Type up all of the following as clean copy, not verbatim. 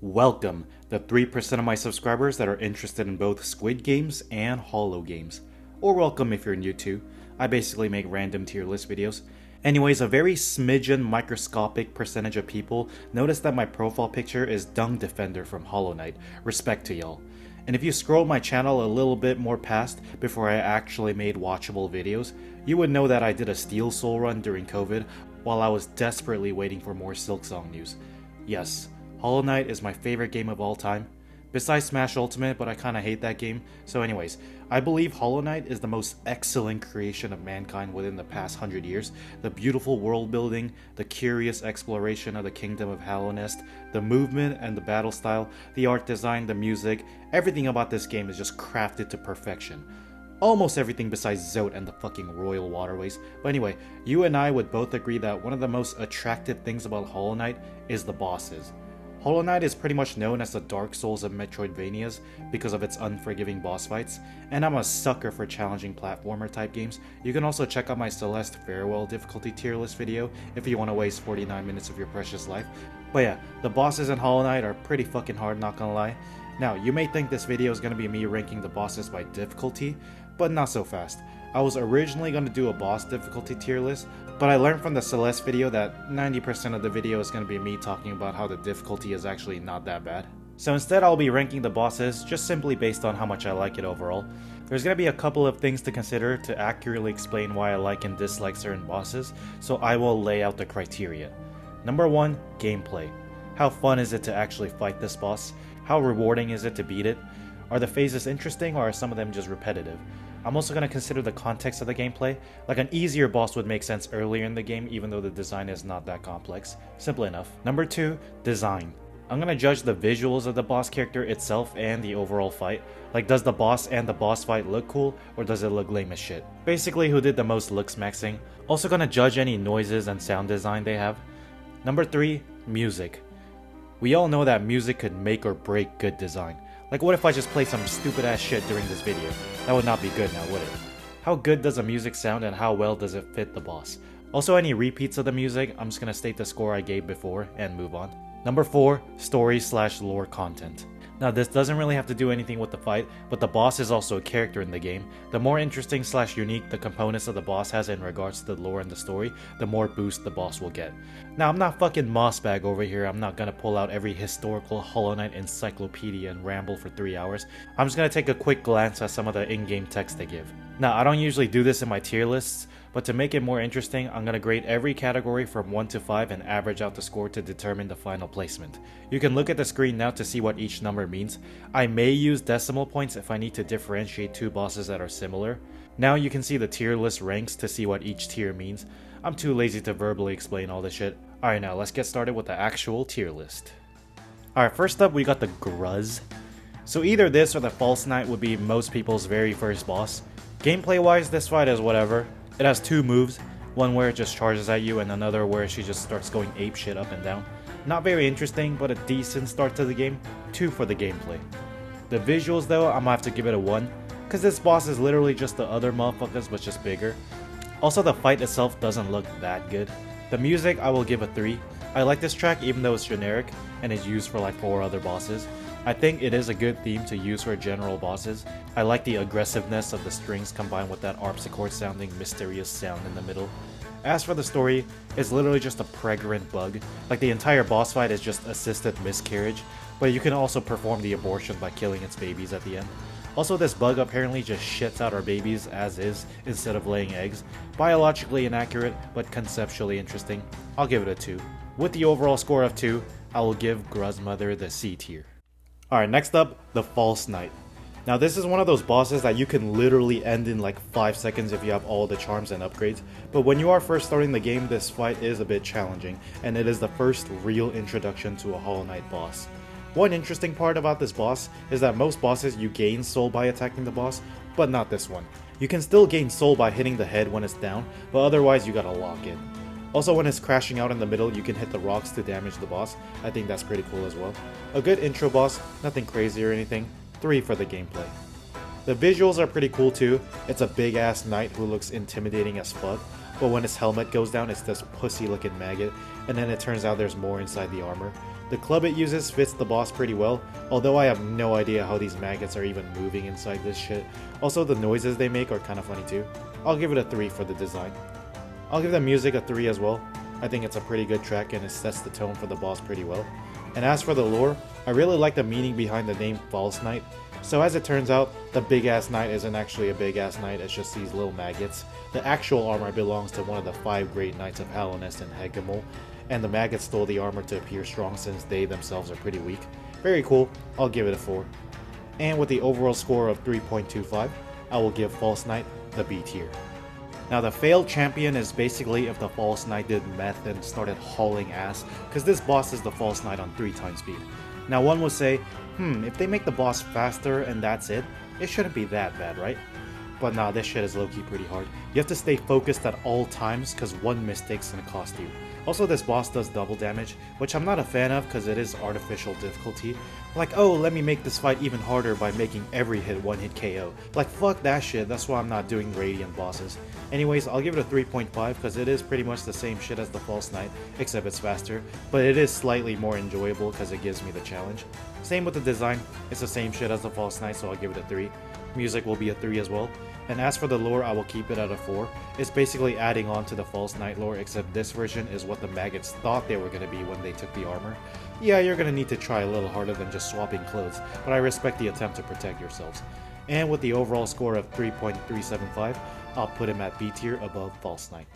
Welcome, the 3% of my subscribers that are interested in both Squid games and Hollow games. Or welcome if you're new too. I basically make random tier list videos. Anyways, a very smidgen microscopic percentage of people notice that my profile picture is Dung Defender from Hollow Knight. Respect to y'all. And if you scroll my channel a little bit more past before I actually made watchable videos, you would know that I did a Steel Soul run during COVID while I was desperately waiting for more Silksong news. Yes, Hollow Knight is my favorite game of all time, besides Smash Ultimate, but I kinda hate that game. So anyways, I believe Hollow Knight is the most excellent creation of mankind within the past 100 years. The beautiful world building, the curious exploration of the Kingdom of Hallownest, the movement and the battle style, the art design, the music, everything about this game is just crafted to perfection. Almost everything besides Zote and the fucking royal waterways. But anyway, you and I would both agree that one of the most attractive things about Hollow Knight is the bosses. Hollow Knight is pretty much known as the Dark Souls of Metroidvanias because of its unforgiving boss fights, and I'm a sucker for challenging platformer type games. You can also check out my Celeste Farewell difficulty tier list video if you want to waste 49 minutes of your precious life. But yeah, the bosses in Hollow Knight are pretty fucking hard, not gonna lie. Now, you may think this video is gonna be me ranking the bosses by difficulty, but not so fast. I was originally going to do a boss difficulty tier list, but I learned from the Celeste video that 90% of the video is going to be me talking about how the difficulty is actually not that bad. So instead I'll be ranking the bosses just simply based on how much I like it overall. There's going to be a couple of things to consider to accurately explain why I like and dislike certain bosses, so I will lay out the criteria. Number 1, gameplay. How fun is it to actually fight this boss? How rewarding is it to beat it? Are the phases interesting or are some of them just repetitive? I'm also going to consider the context of the gameplay. Like an easier boss would make sense earlier in the game even though the design is not that complex. Simple enough. Number 2, design. I'm going to judge the visuals of the boss character itself and the overall fight. Like, does the boss and the boss fight look cool or does it look lame as shit? Basically, who did the most looks maxing. Also going to judge any noises and sound design they have. Number 3, music. We all know that music could make or break good design. Like, what if I just play some stupid ass shit during this video? That would not be good now, would it? How good does the music sound and how well does it fit the boss? Also, any repeats of the music, I'm just gonna state the score I gave before and move on. Number 4, story/lore content. Now, this doesn't really have to do anything with the fight, but the boss is also a character in the game. The more interesting/unique the components of the boss has in regards to the lore and the story, the more boost the boss will get. Now, I'm not fucking Mossbag over here. I'm not gonna pull out every historical Hollow Knight encyclopedia and ramble for 3 hours. I'm just gonna take a quick glance at some of the in-game text they give. Now, I don't usually do this in my tier lists, but to make it more interesting, I'm going to grade every category from 1 to 5 and average out the score to determine the final placement. You can look at the screen now to see what each number means. I may use decimal points if I need to differentiate two bosses that are similar. Now you can see the tier list ranks to see what each tier means. I'm too lazy to verbally explain all this shit. Alright, now let's get started with the actual tier list. Alright, first up we got the Gruz. So either this or the False Knight would be most people's very first boss. Gameplay wise, this fight is whatever. It has two moves, one where it just charges at you and another where she just starts going apeshit up and down. Not very interesting, but a decent start to the game. 2 for the gameplay. The visuals though, I'm gonna have to give it a 1, cause this boss is literally just the other motherfuckers but just bigger. Also, the fight itself doesn't look that good. The music I will give a 3. I like this track even though it's generic and is used for like 4 other bosses. I think it is a good theme to use for general bosses. I like the aggressiveness of the strings combined with that harpsichord sounding mysterious sound in the middle. As for the story, it's literally just a pregnant bug. Like, the entire boss fight is just assisted miscarriage, but you can also perform the abortion by killing its babies at the end. Also, this bug apparently just shits out our babies as is instead of laying eggs. Biologically inaccurate, but conceptually interesting. I'll give it a 2. With the overall score of 2, I will give Gruz Mother the C tier. Alright, next up, the False Knight. Now, this is one of those bosses that you can literally end in like 5 seconds if you have all the charms and upgrades, but when you are first starting the game, this fight is a bit challenging, and it is the first real introduction to a Hollow Knight boss. One interesting part about this boss is that most bosses you gain soul by attacking the boss, but not this one. You can still gain soul by hitting the head when it's down, but otherwise you gotta lock in. Also, when it's crashing out in the middle, you can hit the rocks to damage the boss. I think that's pretty cool as well. A good intro boss, nothing crazy or anything. 3 for the gameplay. The visuals are pretty cool too. It's a big ass knight who looks intimidating as fuck, but when his helmet goes down, it's this pussy looking maggot, and then it turns out there's more inside the armor. The club it uses fits the boss pretty well, although I have no idea how these maggots are even moving inside this shit. Also, the noises they make are kinda funny too. I'll give it a 3 for the design. I'll give the music a 3 as well. I think it's a pretty good track and it sets the tone for the boss pretty well. And as for the lore, I really like the meaning behind the name False Knight. So as it turns out, the big ass knight isn't actually a big ass knight, it's just these little maggots. The actual armor belongs to one of the 5 great knights of Hallownest and Hegemol, and the maggots stole the armor to appear strong since they themselves are pretty weak. Very cool, I'll give it a 4. And with the overall score of 3.25, I will give False Knight the B tier. Now the failed champion is basically if the False Knight did meth and started hauling ass, because this boss is the False Knight on 3 times speed. Now one would say, if they make the boss faster and that's it shouldn't be that bad, right? But nah, this shit is low-key pretty hard. You have to stay focused at all times because one mistake's gonna cost you. Also, this boss does double damage, which I'm not a fan of because it is artificial difficulty. Like, oh, let me make this fight even harder by making every hit one-hit KO. Like, fuck that shit, that's why I'm not doing Radiant bosses. Anyways, I'll give it a 3.5 because it is pretty much the same shit as the False Knight, except it's faster, but it is slightly more enjoyable because it gives me the challenge. Same with the design, it's the same shit as the False Knight, so I'll give it a 3. Music will be a 3 as well. And as for the lore, I will keep it at a 4. It's basically adding on to the False Knight lore, except this version is what the maggots thought they were going to be when they took the armor. Yeah, you're going to need to try a little harder than just swapping clothes, but I respect the attempt to protect yourselves. And with the overall score of 3.375, I'll put him at B tier above False Knight.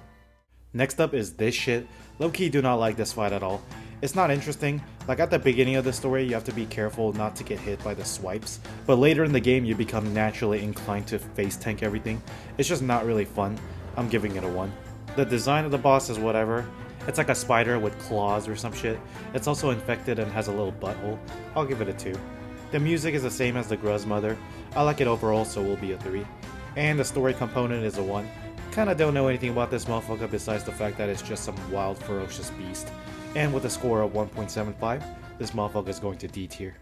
Next up is this shit. Low-key do not like this fight at all. It's not interesting. Like at the beginning of the story, you have to be careful not to get hit by the swipes, but later in the game you become naturally inclined to face tank everything. It's just not really fun. I'm giving it a 1. The design of the boss is whatever. It's like a spider with claws or some shit. It's also infected and has a little butthole. I'll give it a 2. The music is the same as the Gruz Mother. I like it overall, so we'll be a 3. And the story component is a 1. Kinda don't know anything about this motherfucker besides the fact that it's just some wild ferocious beast. And with a score of 1.75, this motherfucker is going to D tier.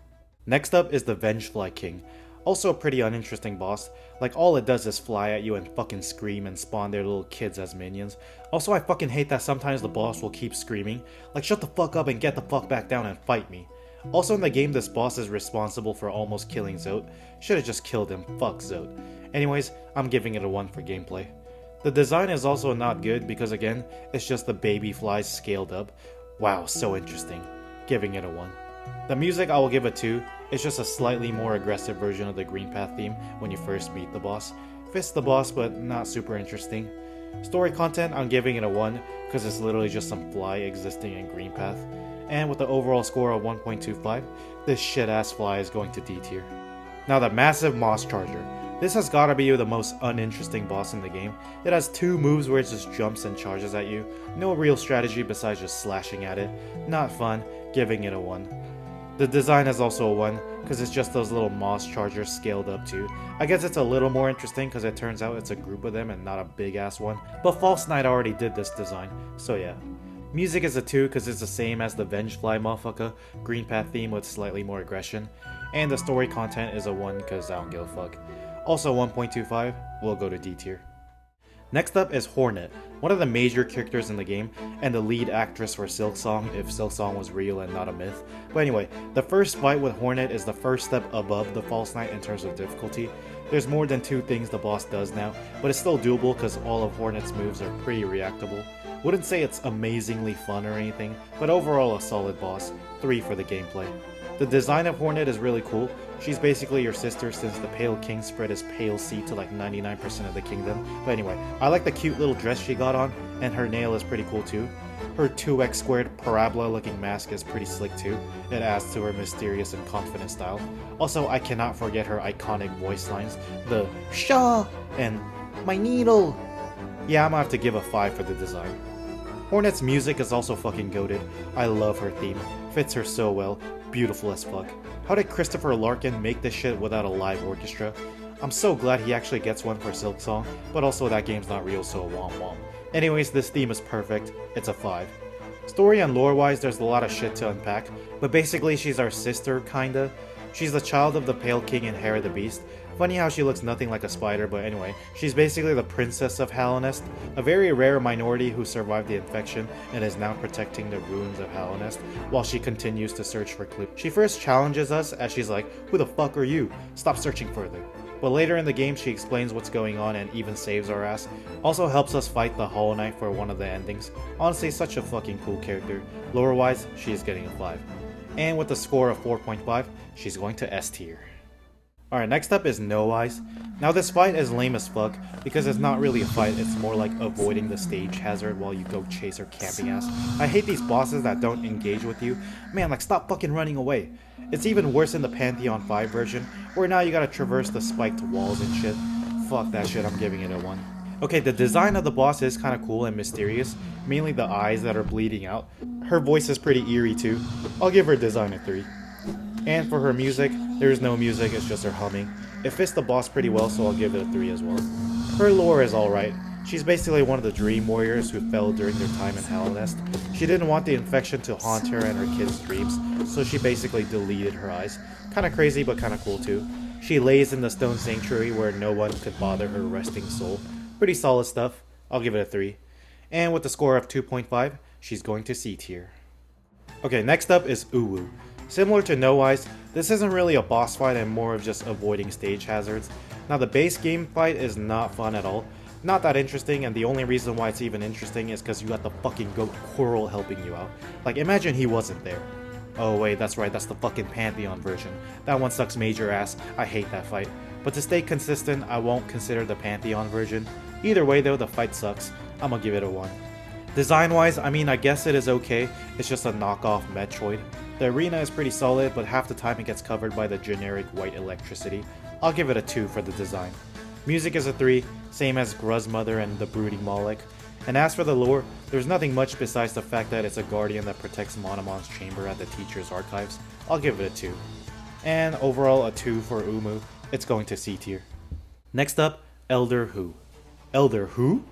Next up is the Vengefly King. Also a pretty uninteresting boss. Like all it does is fly at you and fucking scream and spawn their little kids as minions. Also I fucking hate that sometimes the boss will keep screaming. Like shut the fuck up and get the fuck back down and fight me. Also in the game this boss is responsible for almost killing Zote. Should've just killed him, fuck Zote. Anyways, I'm giving it a 1 for gameplay. The design is also not good because again, it's just the baby flies scaled up. Wow, so interesting. Giving it a 1. The music I will give a 2. It's just a slightly more aggressive version of the Green Path theme when you first meet the boss. Fits the boss but not super interesting. Story content I'm giving it a 1 because it's literally just some fly existing in Green Path. And with the overall score of 1.25, this shit ass fly is going to D tier. Now the massive Moss Charger. This has gotta be the most uninteresting boss in the game. It has 2 moves where it just jumps and charges at you. No real strategy besides just slashing at it. Not fun, giving it a 1. The design is also a 1, because it's just those little Moss Chargers scaled up too. I guess it's a little more interesting because it turns out it's a group of them and not a big ass one. But False Knight already did this design, so yeah. Music is a 2 because it's the same as the Vengefly motherfucker, Green Path theme with slightly more aggression. And the story content is a 1 because I don't give a fuck. Also 1.25 will go to D tier. Next up is Hornet, one of the major characters in the game, and the lead actress for Silksong if Silksong was real and not a myth. But anyway, the first fight with Hornet is the first step above the False Knight in terms of difficulty. There's more than 2 things the boss does now, but it's still doable because all of Hornet's moves are pretty reactable. Wouldn't say it's amazingly fun or anything, but overall a solid boss. 3 for the gameplay. The design of Hornet is really cool. She's basically your sister since the Pale King spread his pale seed to like 99% of the kingdom. But anyway, I like the cute little dress she got on, and her nail is pretty cool too. Her 2x squared parabola looking mask is pretty slick too. It adds to her mysterious and confident style. Also, I cannot forget her iconic voice lines, the "Shaw" and "My needle." Yeah, I'm gonna have to give a 5 for the design. Hornet's music is also fucking goated. I love her theme. Fits her so well. Beautiful as fuck. How did Christopher Larkin make this shit without a live orchestra? I'm so glad he actually gets one for Silksong, but also that game's not real, so womp womp. Anyways, this theme is perfect. It's a 5. Story and lore wise, there's a lot of shit to unpack, but basically she's our sister, kinda. She's the child of the Pale King and Hera the Beast. Funny how she looks nothing like a spider, but anyway, she's basically the princess of Hallownest, a very rare minority who survived the infection and is now protecting the ruins of Hallownest while she continues to search for clues. She first challenges us as she's like, "Who the fuck are you? Stop searching further." But later in the game she explains what's going on and even saves our ass. Also helps us fight the Hollow Knight for one of the endings. Honestly, such a fucking cool character. Lore wise, she is getting a 5. And with a score of 4.5, she's going to S tier. Alright, next up is No Eyes. Now this fight is lame as fuck, because it's not really a fight, it's more like avoiding the stage hazard while you go chase her camping ass. I hate these bosses that don't engage with you. Man, like, stop fucking running away. It's even worse in the Pantheon 5 version, where now you gotta traverse the spiked walls and shit. Fuck that shit, I'm giving it a 1. Okay, the design of the boss is kinda cool and mysterious, mainly the eyes that are bleeding out. Her voice is pretty eerie too. I'll give her design a 3. And for her music, there is no music, it's just her humming. It fits the boss pretty well, so I'll give it a 3 as well. Her lore is alright. She's basically one of the dream warriors who fell during their time in Hallownest. She didn't want the infection to haunt her and her kids' dreams, so she basically deleted her eyes. Kinda crazy, but kinda cool too. She lays in the stone sanctuary where no one could bother her resting soul. Pretty solid stuff. I'll give it a 3. And with a score of 2.5, she's going to C tier. Okay, next up is Uumuu. Similar to No Eyes, this isn't really a boss fight and more of just avoiding stage hazards. Now the base game fight is not fun at all. Not that interesting, and the only reason why it's even interesting is because you got the fucking goat Coral helping you out. Like, imagine he wasn't there. Oh wait, that's right, that's the fucking Pantheon version. That one sucks major ass, I hate that fight. But to stay consistent, I won't consider the Pantheon version. Either way though, the fight sucks. I'm gonna give it a 1. Design wise, I mean, I guess it is okay, it's just a knockoff Metroid. The arena is pretty solid, but half the time it gets covered by the generic white electricity. I'll give it a 2 for the design. Music is a 3, same as Gruz Mother and the Brooding Mawlek. And as for the lore, there's nothing much besides the fact that it's a guardian that protects Monomon's chamber at the teacher's archives. I'll give it a 2. And overall a 2 for Uumuu. It's going to C tier. Next up, Elder Who. Elder Who?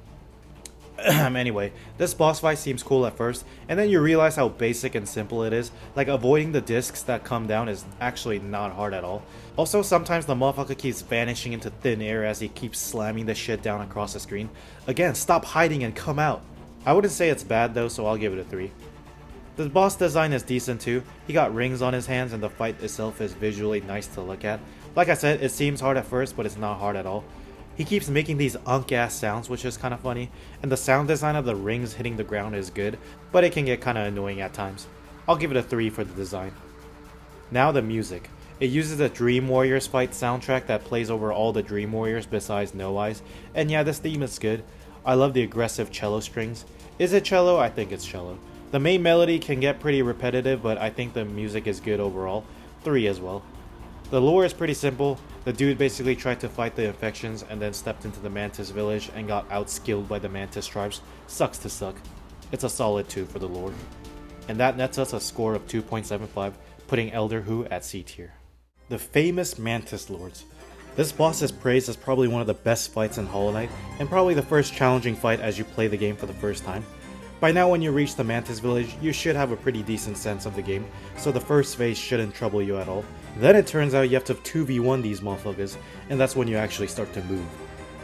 Anyway, this boss fight seems cool at first, and then you realize how basic and simple it is. Like, avoiding the discs that come down is actually not hard at all. Also, sometimes the motherfucker keeps vanishing into thin air as he keeps slamming the shit down across the screen. Again, stop hiding and come out. I wouldn't say it's bad though, so I'll give it a 3. The boss design is decent too. He got rings on his hands and the fight itself is visually nice to look at. Like I said, it seems hard at first, but it's not hard at all. He keeps making these unk-ass sounds, which is kind of funny, and the sound design of the rings hitting the ground is good, but it can get kind of annoying at times. I'll give it a 3 for the design. Now the music. It uses a Dream Warriors fight soundtrack that plays over all the Dream Warriors besides No Eyes, and yeah, this theme is good. I love the aggressive cello strings. Is it cello? I think it's cello. The main melody can get pretty repetitive, but I think the music is good overall. 3 as well. The lore is pretty simple. The dude basically tried to fight the infections and then stepped into the Mantis village and got outskilled by the Mantis tribes. Sucks to suck. It's a solid 2 for the lore. And that nets us a score of 2.75, putting Elder Who at C tier. The famous Mantis Lords. This boss is praised as probably one of the best fights in Hollow Knight, and probably the first challenging fight as you play the game for the first time. By now when you reach the Mantis village, you should have a pretty decent sense of the game, so the first phase shouldn't trouble you at all. Then it turns out you have to 2v1 these motherfuckers, and that's when you actually start to move.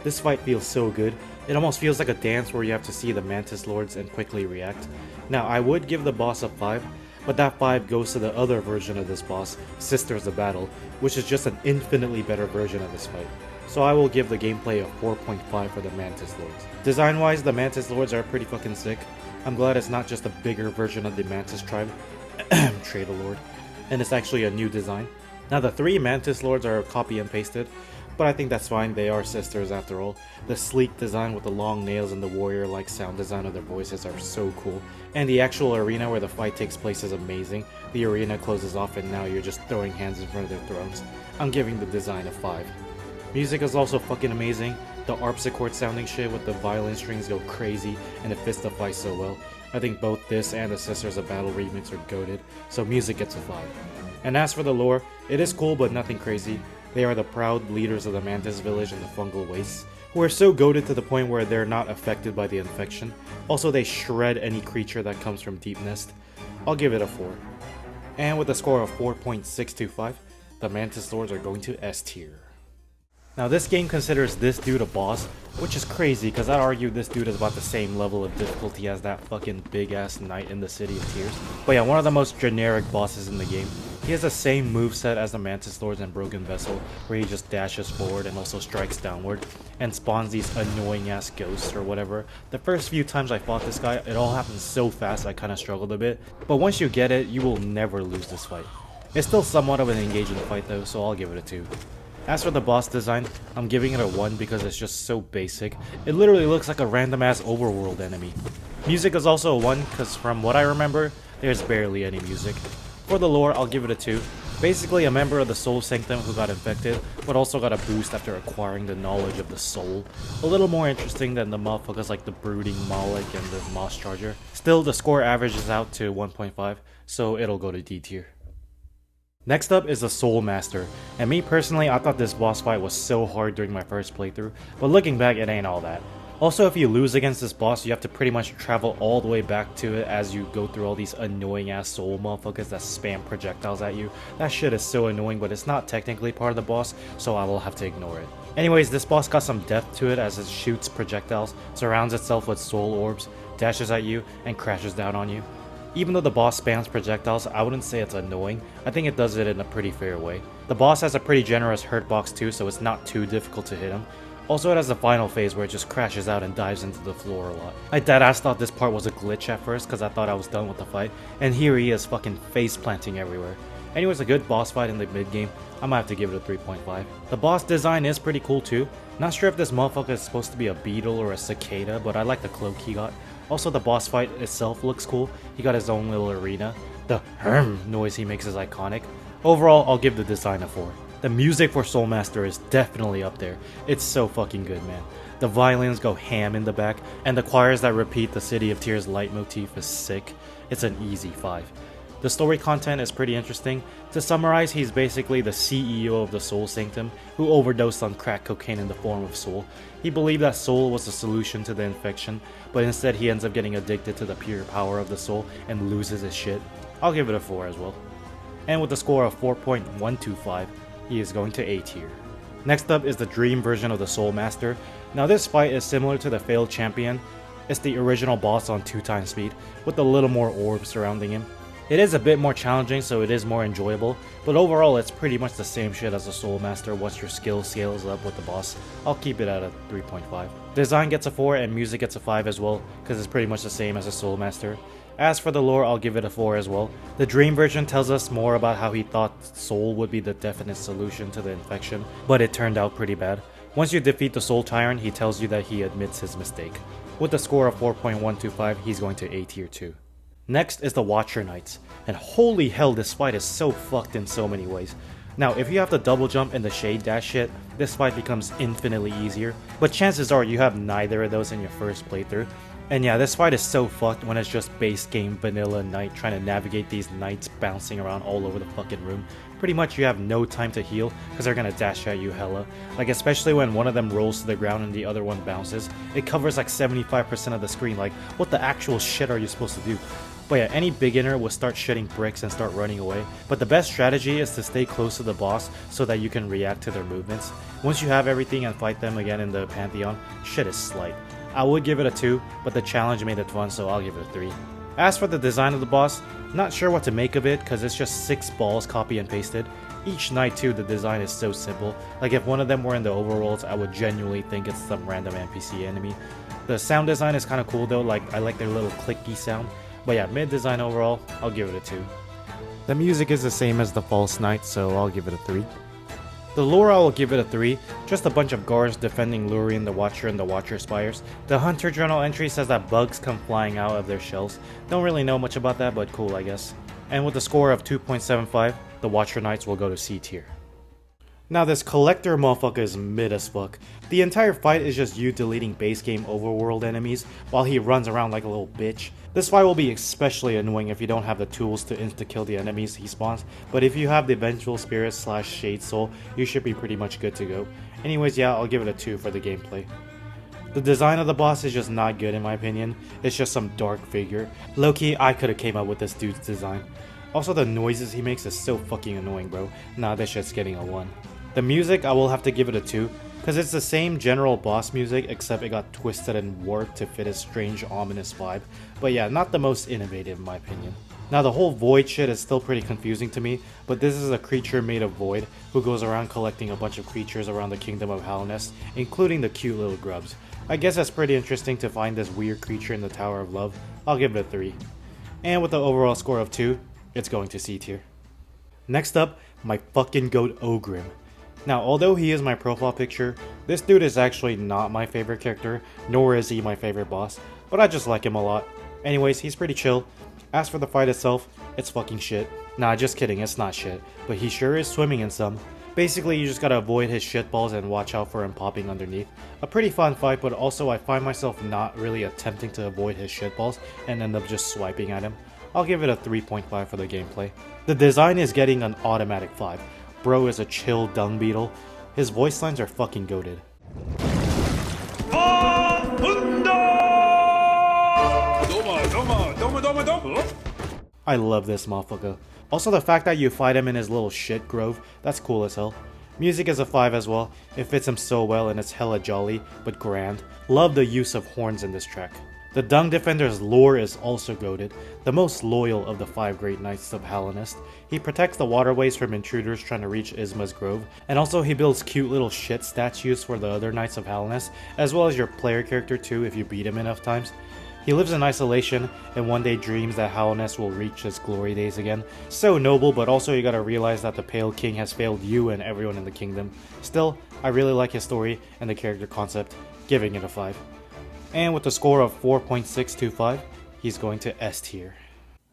This fight feels so good, it almost feels like a dance where you have to see the Mantis Lords and quickly react. Now I would give the boss a 5, but that 5 goes to the other version of this boss, Sisters of Battle, which is just an infinitely better version of this fight. So I will give the gameplay a 4.5 for the Mantis Lords. Design wise, the Mantis Lords are pretty fucking sick. I'm glad it's not just a bigger version of the Mantis tribe, Traitor Lord, and it's actually a new design. Now the 3 Mantis Lords are copy and pasted, but I think that's fine, they are sisters after all. The sleek design with the long nails and the warrior-like sound design of their voices are so cool. And the actual arena where the fight takes place is amazing. The arena closes off and now you're just throwing hands in front of their thrones. I'm giving the design a 5. Music is also fucking amazing. The harpsichord sounding shit with the violin strings go crazy and it fits the fight so well. I think both this and the Sisters of Battle remix are goated, so music gets a 5. And as for the lore, it is cool but nothing crazy. They are the proud leaders of the Mantis village and the fungal wastes, who are so goated to the point where they're not affected by the infection. Also, they shred any creature that comes from Deep Nest. I'll give it a 4. And with a score of 4.625, The Mantis Lords are going to S tier. Now this game considers this dude a boss, which is crazy because I'd argue this dude is about the same level of difficulty as that fucking big ass knight in the City of Tears. But yeah, one of the most generic bosses in the game. He has the same moveset as the Mantis Lords and Broken Vessel, where he just dashes forward and also strikes downward, and spawns these annoying ass ghosts or whatever. The first few times I fought this guy, it all happened so fast I kinda struggled a bit, but once you get it, you will never lose this fight. It's still somewhat of an engaging fight though, so I'll give it a 2. As for the boss design, I'm giving it a 1 because it's just so basic. It literally looks like a random ass overworld enemy. Music is also a 1 because from what I remember, there's barely any music. For the lore, I'll give it a 2. Basically a member of the Soul Sanctum who got infected, but also got a boost after acquiring the knowledge of the soul. A little more interesting than the motherfuckers like the Brooding Mawlek and the Moss Charger. Still, the score averages out to 1.5, so it'll go to D tier. Next up is the Soul Master, and me personally, I thought this boss fight was so hard during my first playthrough, but looking back, it ain't all that. Also, if you lose against this boss, you have to pretty much travel all the way back to it as you go through all these annoying ass soul motherfuckers that spam projectiles at you. That shit is so annoying, but it's not technically part of the boss, so I will have to ignore it. Anyways, this boss got some depth to it as it shoots projectiles, surrounds itself with soul orbs, dashes at you, and crashes down on you. Even though the boss spams projectiles, I wouldn't say it's annoying. I think it does it in a pretty fair way. The boss has a pretty generous hurt box too, so it's not too difficult to hit him. Also, it has the final phase where it just crashes out and dives into the floor a lot. I deadass thought this part was a glitch at first because I thought I was done with the fight, and here he is fucking face planting everywhere. Anyways, a good boss fight in the mid game. I might have to give it a 3.5. The boss design is pretty cool too. Not sure if this motherfucker is supposed to be a beetle or a cicada, but I like the cloak he got. Also, the boss fight itself looks cool. He got his own little arena. The HRM noise he makes is iconic. Overall, I'll give the design a 4. The music for Soul Master is definitely up there. It's so fucking good, man. The violins go ham in the back, and the choirs that repeat the City of Tears leitmotif is sick. It's an easy 5. The story content is pretty interesting. To summarize, he's basically the CEO of the Soul Sanctum, who overdosed on crack cocaine in the form of soul. He believed that soul was the solution to the infection, but instead he ends up getting addicted to the pure power of the soul and loses his shit. I'll give it a 4 as well. And with a score of 4.125, he is going to A tier. Next up is the Dream version of the Soul Master. Now this fight is similar to the failed champion. It's the original boss on 2x speed, with a little more orbs surrounding him. It is a bit more challenging, so it is more enjoyable, but overall it's pretty much the same shit as the Soul Master once your skill scales up with the boss. I'll keep it at a 3.5. Design gets a 4 and music gets a 5 as well, because it's pretty much the same as the Soul Master. As for the lore, I'll give it a 4 as well. The Dream version tells us more about how he thought soul would be the definite solution to the infection, but it turned out pretty bad. Once you defeat the Soul Tyrant, he tells you that he admits his mistake. With a score of 4.125, he's going to A tier 2. Next is the Watcher Knights, and holy hell, this fight is so fucked in so many ways. Now, if you have the double jump and the shade dash shit, this fight becomes infinitely easier, but chances are you have neither of those in your first playthrough. And yeah, this fight is so fucked when it's just base game vanilla knight trying to navigate these knights bouncing around all over the fucking room. Pretty much you have no time to heal because they're gonna dash at you hella. Like especially when one of them rolls to the ground and the other one bounces. It covers like 75% of the screen. Like what the actual shit are you supposed to do? But yeah, any beginner will start shitting bricks and start running away. But the best strategy is to stay close to the boss so that you can react to their movements. Once you have everything and fight them again in the Pantheon, shit is slight. I would give it a 2, but the challenge made it fun, so I'll give it a 3. As for the design of the boss, not sure what to make of it because it's just 6 balls copy and pasted. Each knight too, the design is so simple. Like if one of them were in the overworlds, I would genuinely think it's some random NPC enemy. The sound design is kind of cool though, like I like their little clicky sound. But yeah, mid design overall, I'll give it a 2. The music is the same as the False Knight, so I'll give it a 3. The lore I will give it a 3, just a bunch of guards defending Lurien the Watcher and the Watcher Spires. The Hunter Journal entry says that bugs come flying out of their shells. Don't really know much about that, but cool I guess. And with a score of 2.75, the Watcher Knights will go to C tier. Now this collector motherfucker is mid as fuck. The entire fight is just you deleting base game overworld enemies while he runs around like a little bitch. This fight will be especially annoying if you don't have the tools to insta-kill the enemies he spawns, but if you have the Vengeful Spirit / Shade Soul, you should be pretty much good to go. Anyways, yeah, I'll give it a 2 for the gameplay. The design of the boss is just not good in my opinion. It's just some dark figure. Low-key, I could've came up with this dude's design. Also, the noises he makes is so fucking annoying, bro. Nah, this shit's getting a 1. The music, I will have to give it a 2, because it's the same general boss music, except it got twisted and warped to fit a strange, ominous vibe. But yeah, not the most innovative in my opinion. Now, the whole void shit is still pretty confusing to me, but this is a creature made of void who goes around collecting a bunch of creatures around the kingdom of Halnest, including the cute little grubs. I guess that's pretty interesting to find this weird creature in the Tower of Love. I'll give it a 3. And with the overall score of 2, it's going to C tier. Next up, my fucking goat Grimm. Now, although he is my profile picture, this dude is actually not my favorite character, nor is he my favorite boss, but I just like him a lot. Anyways, he's pretty chill. As for the fight itself, it's fucking shit. Nah, just kidding, it's not shit, but he sure is swimming in some. Basically, you just gotta avoid his shitballs and watch out for him popping underneath. A pretty fun fight, but also I find myself not really attempting to avoid his shitballs and end up just swiping at him. I'll give it a 3.5 for the gameplay. The design is getting an automatic 5. Bro is a chill dung beetle. His voice lines are fucking goated. I love this motherfucker. Also, the fact that you fight him in his little shit grove, that's cool as hell. Music is a 5 as well. It fits him so well and it's hella jolly, but grand. Love the use of horns in this track. The Dung Defender's lore is also goated, the most loyal of the 5 great knights of Halnest. He protects the waterways from intruders trying to reach Isma's grove, and also he builds cute little shit statues for the other knights of Halnest, as well as your player character too if you beat him enough times. He lives in isolation and one day dreams that Halnest will reach its glory days again. So noble, but also you gotta realize that the Pale King has failed you and everyone in the kingdom. Still, I really like his story and the character concept, giving it a 5. And with a score of 4.625, he's going to S tier.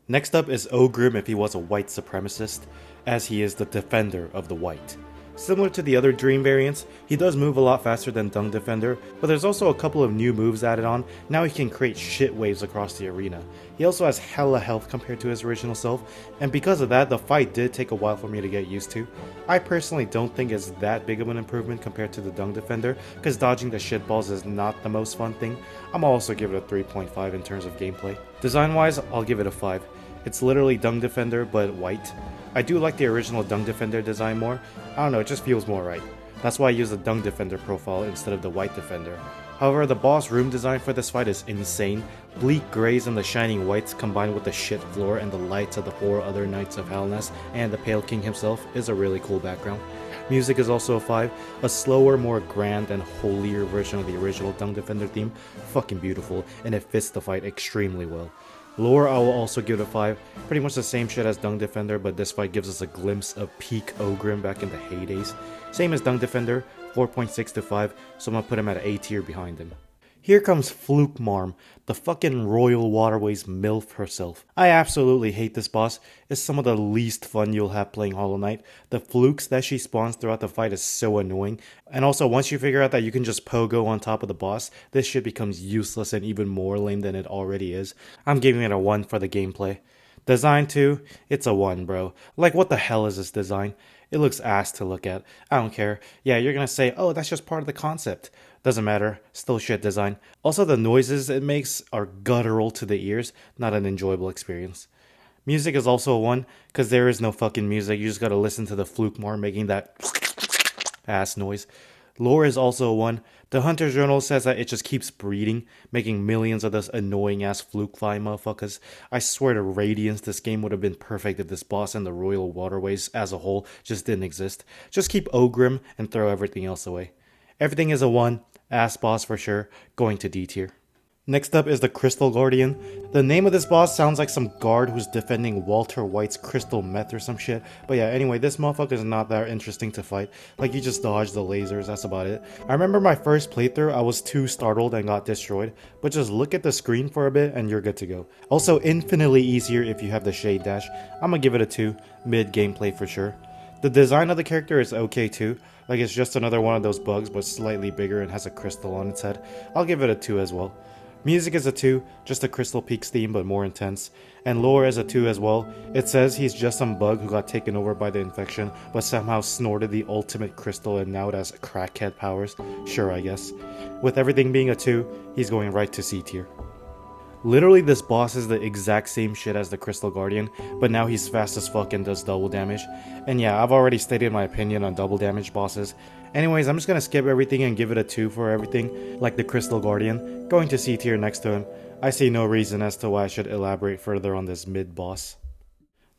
Next up is Grimm if he was a white supremacist, as he is the defender of the white. Similar to the other Dream variants, he does move a lot faster than Dung Defender, but there's also a couple of new moves added on. Now he can create shit waves across the arena. He also has hella health compared to his original self, and because of that, the fight did take a while for me to get used to. I personally don't think it's that big of an improvement compared to the Dung Defender, because dodging the shitballs is not the most fun thing. I'm also give it a 3.5 in terms of gameplay. Design wise, I'll give it a 5. It's literally Dung Defender, but white. I do like the original Dung Defender design more. I don't know, it just feels more right. That's why I use the Dung Defender profile instead of the White Defender. However, the boss room design for this fight is insane. Bleak grays and the shining whites combined with the shit floor and the lights of the 4 other Knights of Halnest and the Pale King himself is a really cool background. Music is also a 5, a slower, more grand and holier version of the original Dung Defender theme. Fucking beautiful, and it fits the fight extremely well. Lore, I will also give it a 5. Pretty much the same shit as Dung Defender, but this fight gives us a glimpse of peak Grimm back in the heydays. Same as Dung Defender, 4.6 to 5, so I'm gonna put him at A tier behind him. Here comes Flukemarm, the fucking Royal Waterways MILF herself. I absolutely hate this boss. It's some of the least fun you'll have playing Hollow Knight. The flukes that she spawns throughout the fight is so annoying. And also, once you figure out that you can just pogo on top of the boss, this shit becomes useless and even more lame than it already is. I'm giving it a 1 for the gameplay. Design too, it's a 1, bro. Like, what the hell is this design? It looks ass to look at. I don't care. Yeah, you're gonna say, oh, that's just part of the concept. Doesn't matter, still shit design. Also, the noises it makes are guttural to the ears, not an enjoyable experience. Music is also a 1, because there is no fucking music, you just gotta listen to the Flukemarm making that ass noise. Lore is also a 1. The Hunter's Journal says that it just keeps breeding, making millions of those annoying ass Flukefly motherfuckers. I swear to Radiance, this game would have been perfect if this boss and the Royal Waterways as a whole just didn't exist. Just keep Grimm and throw everything else away. Everything is a 1, ass boss for sure, going to D tier. Next up is the Crystal Guardian. The name of this boss sounds like some guard who's defending Walter White's crystal meth or some shit. But yeah, anyway, this motherfucker is not that interesting to fight. Like, you just dodge the lasers, that's about it. I remember my first playthrough, I was too startled and got destroyed. But just look at the screen for a bit and you're good to go. Also, infinitely easier if you have the Shade Dash. I'm gonna give it a 2, mid gameplay for sure. The design of the character is okay too. Like, it's just another one of those bugs, but slightly bigger and has a crystal on its head. I'll give it a 2 as well. Music is a 2, just a Crystal Peaks theme but more intense. And lore is a 2 as well. It says he's just some bug who got taken over by the infection, but somehow snorted the ultimate crystal and now it has crackhead powers. Sure, I guess. With everything being a 2, he's going right to C tier. Literally, this boss is the exact same shit as the Crystal Guardian, but now he's fast as fuck and does double damage. And yeah, I've already stated my opinion on double damage bosses. Anyways, I'm just gonna skip everything and give it a 2 for everything, like the Crystal Guardian, going to C tier next to him. I see no reason as to why I should elaborate further on this mid-boss.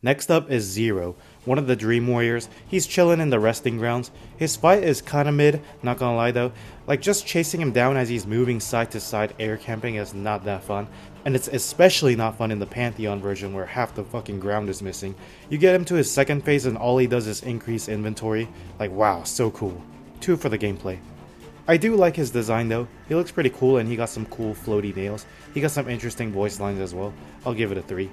Next up is Xero, one of the Dream Warriors. He's chilling in the resting grounds. His fight is kinda mid, not gonna lie though. Like, just chasing him down as he's moving side to side air camping is not that fun. And it's especially not fun in the Pantheon version where half the fucking ground is missing. You get him to his second phase and all he does is increase inventory. Like, wow, so cool. 2 for the gameplay. I do like his design though. He looks pretty cool and he got some cool floaty nails. He got some interesting voice lines as well. I'll give it a 3.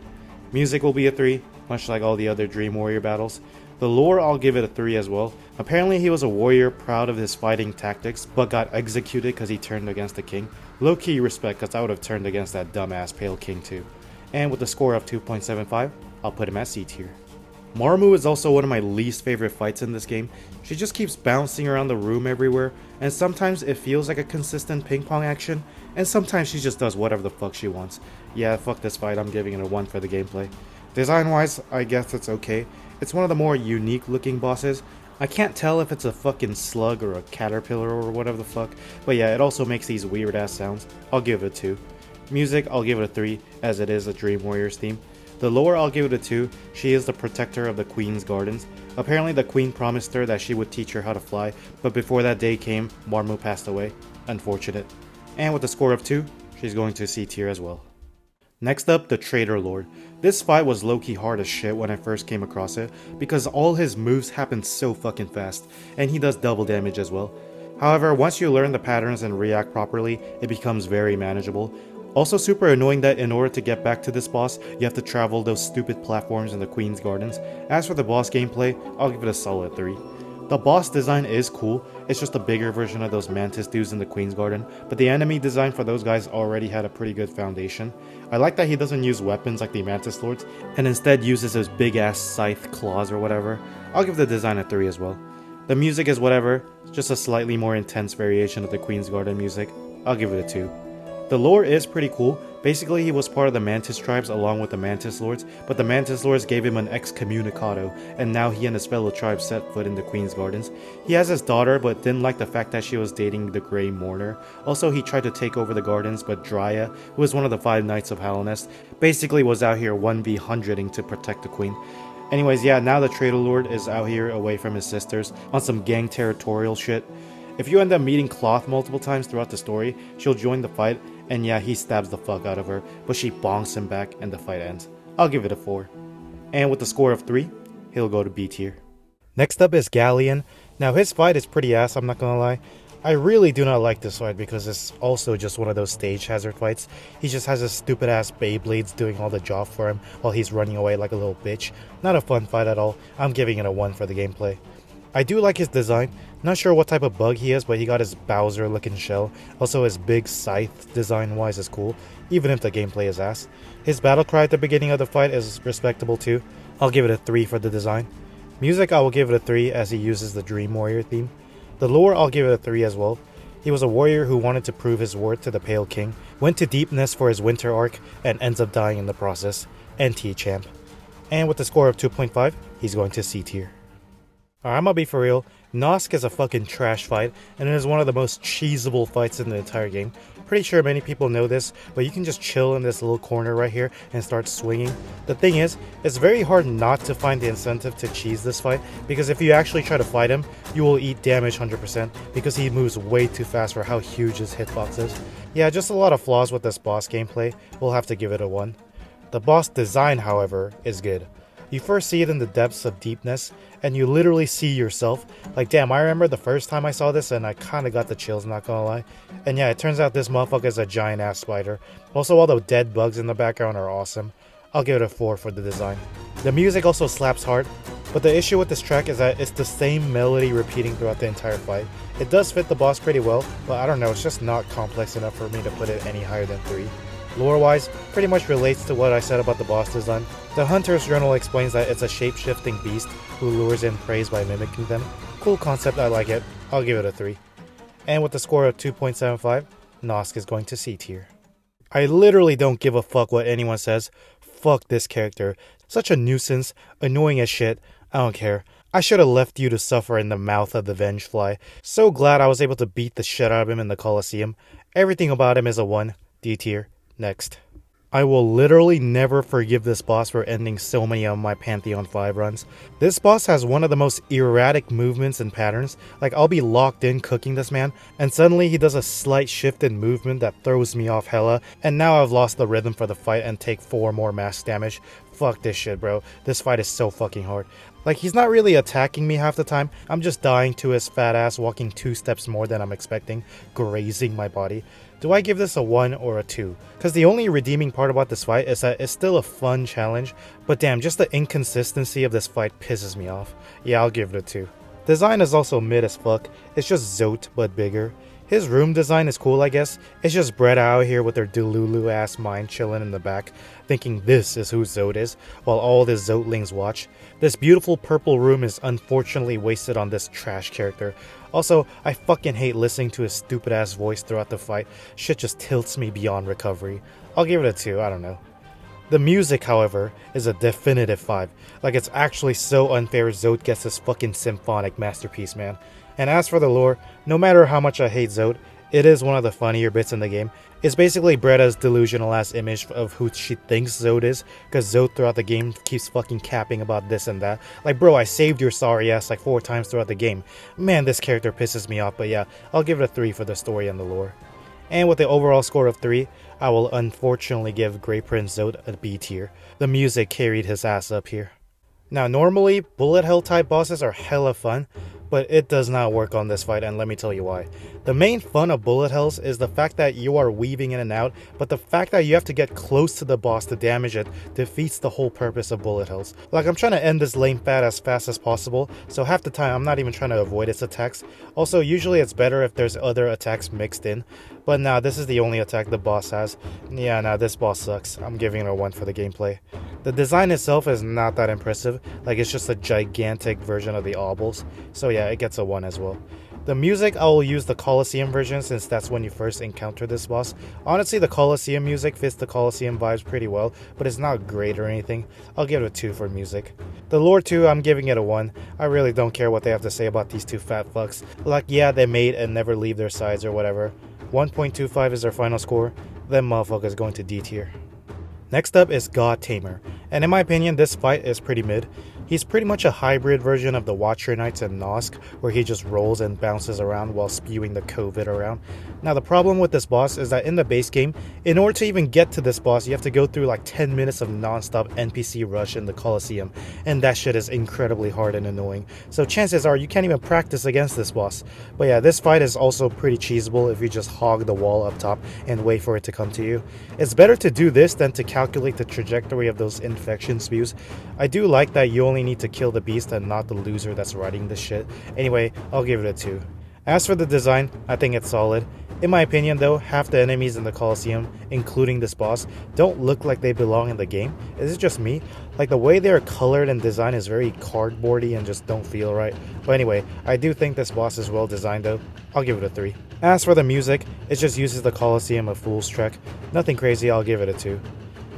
Music will be a 3, much like all the other Dream Warrior battles. The lore, I'll give it a 3 as well. Apparently he was a warrior proud of his fighting tactics, but got executed because he turned against the king. Low-key respect, because I would have turned against that dumbass Pale King too. And with a score of 2.75, I'll put him at C tier. Marmu is also one of my least favorite fights in this game. She just keeps bouncing around the room everywhere, and sometimes it feels like a consistent ping pong action, and sometimes she just does whatever the fuck she wants. Yeah, fuck this fight, I'm giving it a 1 for the gameplay. Design wise, I guess it's okay. It's one of the more unique looking bosses. I can't tell if it's a fucking slug or a caterpillar or whatever the fuck, but yeah, it also makes these weird ass sounds. I'll give it a 2. Music, I'll give it a 3, as it is a Dream Warriors theme. The lore, I'll give it a 2. She is the protector of the Queen's Gardens. Apparently the Queen promised her that she would teach her how to fly, but before that day came, Marmu passed away. Unfortunate. And with a score of 2, she's going to C tier as well. Next up, the Traitor Lord. This fight was low-key hard as shit when I first came across it, because all his moves happen so fucking fast, and he does double damage as well. However, once you learn the patterns and react properly, it becomes very manageable. Also super annoying that in order to get back to this boss, you have to travel those stupid platforms in the Queen's Gardens. As for the boss gameplay, I'll give it a solid 3. The boss design is cool, it's just a bigger version of those Mantis dudes in the Queen's Garden, but the enemy design for those guys already had a pretty good foundation. I like that he doesn't use weapons like the Mantis Lords, and instead uses his big ass scythe claws or whatever. I'll give the design a 3 as well. The music is whatever, just a slightly more intense variation of the Queen's Garden music. I'll give it a 2. The lore is pretty cool. Basically, he was part of the Mantis tribes along with the Mantis Lords, but the Mantis Lords gave him an excommunicado, and now he and his fellow tribes set foot in the Queen's Gardens. He has his daughter, but didn't like the fact that she was dating the Grey Mourner. Also, he tried to take over the gardens, but Drya, who was one of the 5 Knights of Hallownest, basically was out here 1v100ing to protect the Queen. Anyways, yeah, now the Traitor Lord is out here away from his sisters on some gang territorial shit. If you end up meeting Cloth multiple times throughout the story, she'll join the fight, and yeah, he stabs the fuck out of her, but she bonks him back and the fight ends. I'll give it a 4. And with a score of 3, he'll go to B tier. Next up is Galien. Now his fight is pretty ass, I'm not gonna lie. I really do not like this fight because it's also just one of those stage hazard fights. He just has his stupid ass Beyblades doing all the job for him while he's running away like a little bitch. Not a fun fight at all. I'm giving it a 1 for the gameplay. I do like his design. Not sure what type of bug he is, but he got his Bowser looking shell. Also his big scythe design wise is cool, even if the gameplay is ass. His battle cry at the beginning of the fight is respectable too. I'll give it a 3 for the design. Music, I will give it a 3 as he uses the Dream Warrior theme. The lore, I'll give it a 3 as well. He was a warrior who wanted to prove his worth to the Pale King, went to Deepness for his winter arc, and ends up dying in the process. NT champ. And with a score of 2.5, he's going to C tier. Alright, I'm gonna be for real. Nosk is a fucking trash fight, and it is one of the most cheesable fights in the entire game. Pretty sure many people know this, but you can just chill in this little corner right here and start swinging. The thing is, it's very hard not to find the incentive to cheese this fight, because if you actually try to fight him, you will eat damage 100%, because he moves way too fast for how huge his hitbox is. Yeah, just a lot of flaws with this boss gameplay. We'll have to give it a 1. The boss design, however, is good. You first see it in the depths of Deepness, and you literally see yourself. Like, damn, I remember the first time I saw this, and I kinda got the chills, not gonna lie. And yeah, it turns out this motherfucker is a giant-ass spider. Also, all the dead bugs in the background are awesome. I'll give it a 4 for the design. The music also slaps hard, but the issue with this track is that it's the same melody repeating throughout the entire fight. It does fit the boss pretty well, but I don't know, it's just not complex enough for me to put it any higher than 3. Lore-wise, pretty much relates to what I said about the boss design. The Hunter's Journal explains that it's a shape-shifting beast who lures in prey by mimicking them. Cool concept, I like it. I'll give it a 3. And with a score of 2.75, Nosk is going to C tier. I literally don't give a fuck what anyone says. Fuck this character. Such a nuisance, annoying as shit. I don't care. I should have left you to suffer in the mouth of the Vengefly. So glad I was able to beat the shit out of him in the Colosseum. Everything about him is a 1. D tier. Next. I will literally never forgive this boss for ending so many of my Pantheon 5 runs. This boss has one of the most erratic movements and patterns. Like, I'll be locked in cooking this man, and suddenly he does a slight shift in movement that throws me off hella, and now I've lost the rhythm for the fight and take 4 more max damage. Fuck this shit, bro. This fight is so fucking hard. Like, he's not really attacking me half the time. I'm just dying to his fat ass walking 2 steps more than I'm expecting, grazing my body. Do I give this a 1 or a 2? Because the only redeeming part about this fight is that it's still a fun challenge, but damn, just the inconsistency of this fight pisses me off. Yeah, I'll give it a 2. Design is also mid as fuck. It's just Zote, but bigger. His room design is cool, I guess. It's just Bretta out here with their Delulu ass mind chilling in the back, thinking this is who Zote is, while all the Zotelings watch. This beautiful purple room is unfortunately wasted on this trash character. Also, I fucking hate listening to his stupid ass voice throughout the fight. Shit just tilts me beyond recovery. I'll give it a 2, I don't know. The music, however, is a definitive 5. Like, it's actually so unfair Zote gets this fucking symphonic masterpiece, man. And as for the lore, no matter how much I hate Zote, it is one of the funnier bits in the game. It's basically Bretta's delusional ass image of who she thinks Zote is, because Zote throughout the game keeps fucking capping about this and that. Like, bro, I saved your sorry ass like 4 times throughout the game. Man, this character pisses me off, but yeah, I'll give it a 3 for the story and the lore. And with the overall score of 3, I will unfortunately give Grey Prince Zote a B tier. The music carried his ass up here. Now, normally, bullet hell type bosses are hella fun, but it does not work on this fight, and let me tell you why. The main fun of bullet hells is the fact that you are weaving in and out, but the fact that you have to get close to the boss to damage it defeats the whole purpose of bullet hells. Like, I'm trying to end this lame fat as fast as possible, so half the time I'm not even trying to avoid its attacks. Also, usually it's better if there's other attacks mixed in, but nah, this is the only attack the boss has. Yeah, nah, this boss sucks. I'm giving it a 1 for the gameplay. The design itself is not that impressive, like it's just a gigantic version of the Oblobbles, so yeah, it gets a 1 as well. The music, I will use the Colosseum version since that's when you first encounter this boss. Honestly, the Colosseum music fits the Colosseum vibes pretty well, but it's not great or anything. I'll give it a 2 for music. The lore too, I'm giving it a 1. I really don't care what they have to say about these 2 fat fucks. Like, yeah, they mate and never leave their sides or whatever. 1.25 is their final score. Them motherfuckers going to D tier. Next up is God Tamer, and in my opinion this fight is pretty mid. He's pretty much a hybrid version of the Watcher Knights and Nosk, where he just rolls and bounces around while spewing the COVID around. Now the problem with this boss is that in the base game, in order to even get to this boss, you have to go through like 10 minutes of non-stop NPC rush in the Colosseum, and that shit is incredibly hard and annoying. So chances are you can't even practice against this boss. But yeah, this fight is also pretty cheesable if you just hog the wall up top and wait for it to come to you. It's better to do this than to calculate the trajectory of those infection spews. I do like that you only need to kill the beast and not the loser that's riding this shit. Anyway, I'll give it a 2. As for the design, I think it's solid. In my opinion though, half the enemies in the Colosseum, including this boss, don't look like they belong in the game. Is it just me? Like, the way they're colored and designed is very cardboardy and just don't feel right. But anyway, I do think this boss is well designed though. I'll give it a 3. As for the music, it just uses the Colosseum of Fool's Trek. Nothing crazy, I'll give it a 2.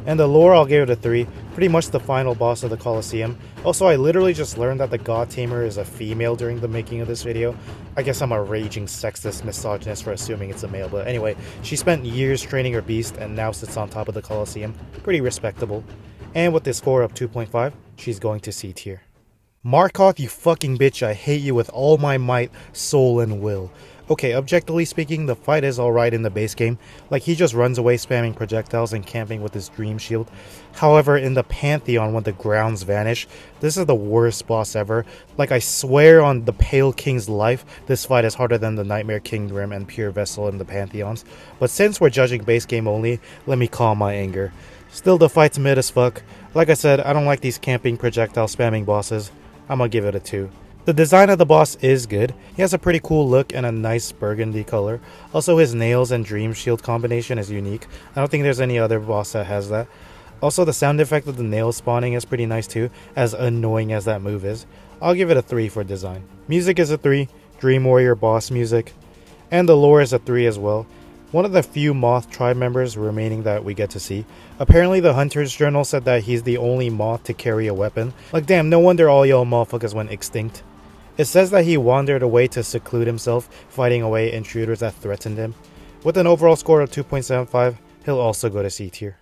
And the lore, I'll give it a 3, pretty much the final boss of the Colosseum. Also, I literally just learned that the God Tamer is a female during the making of this video. I guess I'm a raging sexist misogynist for assuming it's a male, but anyway, she spent years training her beast and now sits on top of the Colosseum. Pretty respectable. And with this score of 2.5, she's going to C tier. Markoth, you fucking bitch, I hate you with all my might, soul, and will. Okay, objectively speaking, the fight is alright in the base game. Like, he just runs away spamming projectiles and camping with his dream shield. However, in the Pantheon, when the grounds vanish, this is the worst boss ever. Like, I swear on the Pale King's life, this fight is harder than the Nightmare King Grimm and Pure Vessel in the Pantheons. But since we're judging base game only, let me calm my anger. Still, the fight's mid as fuck. Like I said, I don't like these camping projectile spamming bosses. I'm gonna give it a 2. The design of the boss is good. He has a pretty cool look and a nice burgundy color. Also, his nails and dream shield combination is unique. I don't think there's any other boss that has that. Also, the sound effect of the nail spawning is pretty nice too, as annoying as that move is. I'll give it a 3 for design. Music is a 3, Dream Warrior boss music. And the lore is a 3 as well. one of the few Moth tribe members remaining that we get to see. Apparently the Hunter's Journal said that he's the only Moth to carry a weapon. Like damn, no wonder all y'all motherfuckers went extinct. It says that he wandered away to seclude himself, fighting away intruders that threatened him. With an overall score of 2.75, he'll also go to C tier.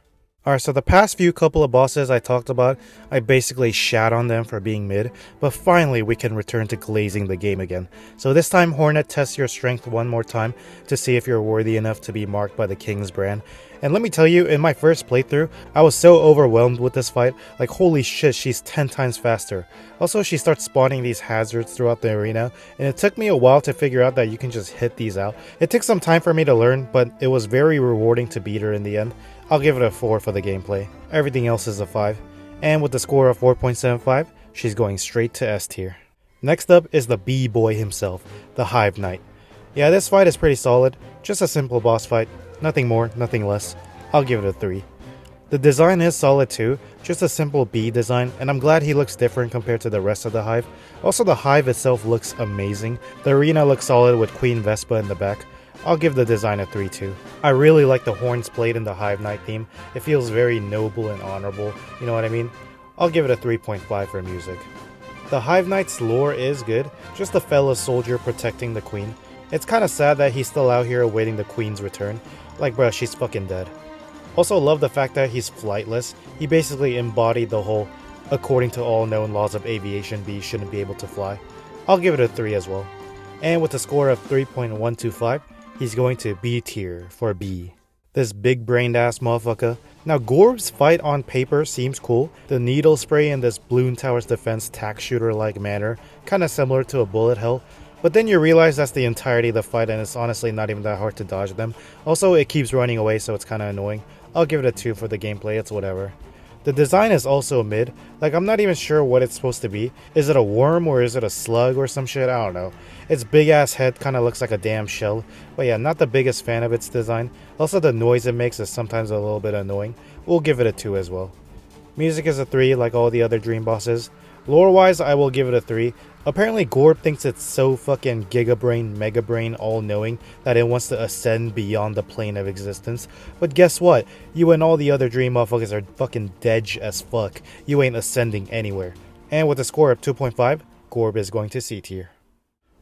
Alright, so the past few couple of bosses I talked about, I basically shat on them for being mid, but finally we can return to glazing the game again. So this time Hornet tests your strength one more time to see if you're worthy enough to be marked by the King's brand. And let me tell you, in my first playthrough, I was so overwhelmed with this fight, like holy shit, she's 10 times faster. Also, she starts spawning these hazards throughout the arena, and it took me a while to figure out that you can just hit these out. It took some time for me to learn, but it was very rewarding to beat her in the end. I'll give it a 4 for the gameplay. Everything else is a 5. And with the score of 4.75, she's going straight to S tier. Next up is the B-boy himself, the Hive Knight. Yeah, this fight is pretty solid, just a simple boss fight. Nothing more, nothing less. I'll give it a 3. The design is solid too, just a simple bee design, and I'm glad he looks different compared to the rest of the Hive. Also, the Hive itself looks amazing. The arena looks solid with Queen Vespa in the back. I'll give the design a 3 too. I really like the horns played in the Hive Knight theme. It feels very noble and honorable, you know what I mean? I'll give it a 3.5 for music. The Hive Knight's lore is good, just a fellow soldier protecting the queen. It's kinda sad that he's still out here awaiting the queen's return. Like bruh, she's fucking dead. Also love the fact that he's flightless. He basically embodied the whole, according to all known laws of aviation, bees shouldn't be able to fly. I'll give it a 3 as well. And with a score of 3.125, he's going to B tier for B. This big brained ass motherfucker. Now Gorb's fight on paper seems cool. The needle spray in this Bloon Tower's defense tack shooter like manner, kinda similar to a bullet hell. But then you realize that's the entirety of the fight and it's honestly not even that hard to dodge them. Also it keeps running away so it's kinda annoying. I'll give it a 2 for the gameplay, it's whatever. The design is also mid, like I'm not even sure what it's supposed to be. Is it a worm or is it a slug or some shit? I don't know. Its big ass head kinda looks like a damn shell. But yeah, not the biggest fan of its design. Also the noise it makes is sometimes a little bit annoying. We'll give it a 2 as well. Music is a 3 like all the other dream bosses. Lore wise I will give it a 3. Apparently Gorb thinks it's so fucking gigabrain, megabrain, all-knowing that it wants to ascend beyond the plane of existence. But guess what? You and all the other dream motherfuckers are fucking dead as fuck. You ain't ascending anywhere. And with a score of 2.5, Gorb is going to C tier.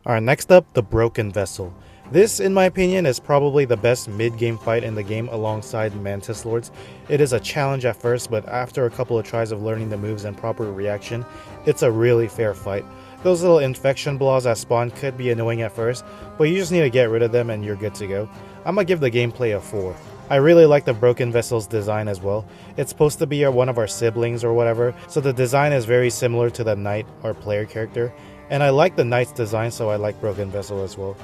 Alright, next up, the Broken Vessel. This, in my opinion, is probably the best mid-game fight in the game alongside Mantis Lords. It is a challenge at first, but after a couple of tries of learning the moves and proper reaction, it's a really fair fight. Those little infection blobs that spawn could be annoying at first, but you just need to get rid of them and you're good to go. I'm gonna give the gameplay a 4. I really like the Broken Vessel's design as well. It's supposed to be one of our siblings or whatever, so the design is very similar to the Knight, our player character. And I like the Knight's design, so I like Broken Vessel as well.